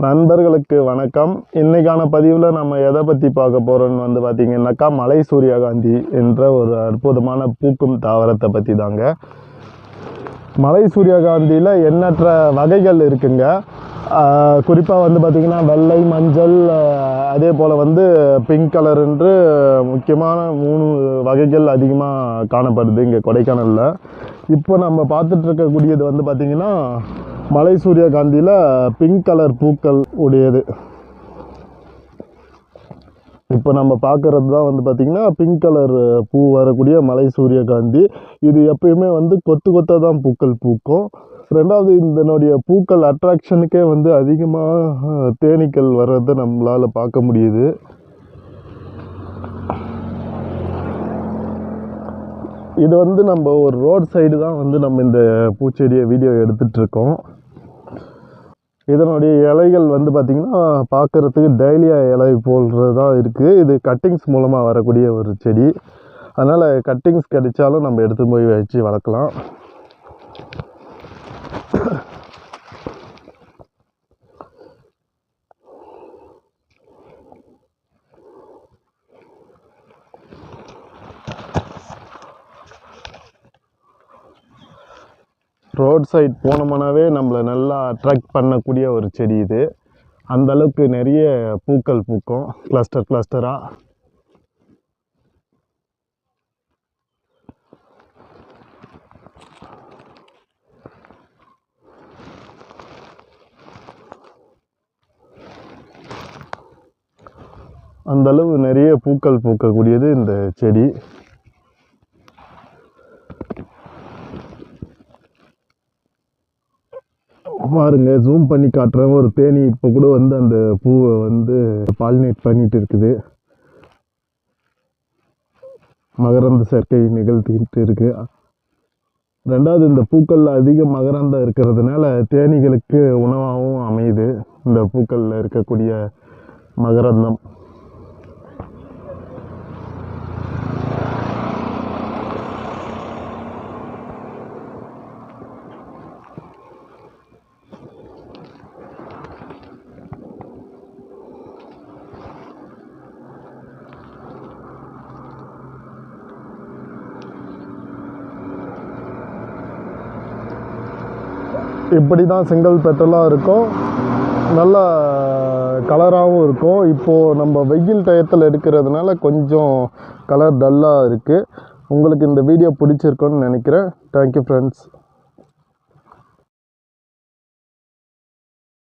நண்பர்களுக்கு வணக்கம். இன்னைக்கான பதிவில் நம்ம எதை பற்றி பார்க்க போகிறோன்னு பார்த்திங்கன்னாக்கா மலை சூரியகாந்தி என்ற ஒரு அற்புதமான பூக்கும் தாவரத்தை பற்றி தாங்க. மலை சூரியகாந்தியில் எண்ணற்ற வகைகள் இருக்குங்க. குறிப்பாக பார்த்திங்கன்னா வெள்ளை, மஞ்சள், அதே போல் பிங்க் கலர் என்று முக்கியமான 3 வகைகள் அதிகமாக காணப்படுது இங்கே கொடைக்கானலில். இப்போ நம்ம பார்த்துட்டு இருக்கக்கூடியது பார்த்திங்கன்னா மலை சூரியகாந்தியில் பிங்க் கலர் பூக்கள் உடையது. இப்போ நம்ம பார்க்குறது தான் பார்த்திங்கன்னா பிங்க் கலர் பூ வரக்கூடிய மலை சூரியகாந்தி. இது எப்பயுமே கொத்து கொத்தாக தான் பூக்கள் பூக்கும். ரெண்டாவது, இதனுடைய பூக்கள் அட்ராக்ஷனுக்கே அதிகமாக தேனீக்கள் வர்றதை நம்மளால் பார்க்க முடியுது. இது நம்ம ஒரு ரோட் சைடு தான் நம்ம இந்த பூச்செடியை வீடியோ எடுத்துகிட்ருக்கோம். இதனுடைய இலைகள் பார்த்திங்கன்னா பார்க்குறதுக்கு டெய்லியா இலை போல்றது தான் இருக்குது. இது கட்டிங்ஸ் மூலமாக வரக்கூடிய ஒரு செடி. அதனால் கட்டிங்ஸ் கிடைச்சாலும் நம்ம எடுத்து போய் வச்சு வளர்க்கலாம். ரோட் சைட் போனோம்னாவே நம்மளை நல்லா அட்ராக்ட் பண்ணக்கூடிய ஒரு செடி இது. அந்தளவுக்கு நிறைய பூக்கள் பூக்கும் கிளஸ்டராக. அந்தளவு நிறைய பூக்கள் பூக்கக்கூடியது இந்த செடி. பாருங்க, ஜூம் பண்ணி காட்டுறேன். ஒரு தேனி இப்போ கூட அந்த பூவை பாலினேட் பண்ணிட்டு இருக்குது. மகரந்த சேர்க்கை நிகழ்த்திட்டு இருக்கு. ரெண்டாவது, இந்த பூக்களில் அதிக மகரந்தம் இருக்கிறதுனால தேனீகளுக்கு உணவாகவும் அமையுது இந்த பூக்களில் இருக்கக்கூடிய மகரந்தம். இப்படி தான் சிங்கிள் பெட்டலாக இருக்கும். நல்லா கலராகவும் இருக்கும். இப்போது நம்ம வெயில் டயத்தில் எடுக்கிறதுனால கொஞ்சம் கலர் டல்லாக இருக்குது. உங்களுக்கு இந்த வீடியோ பிடிச்சிருக்குன்னு நினைக்கிறேன். Thank you friends.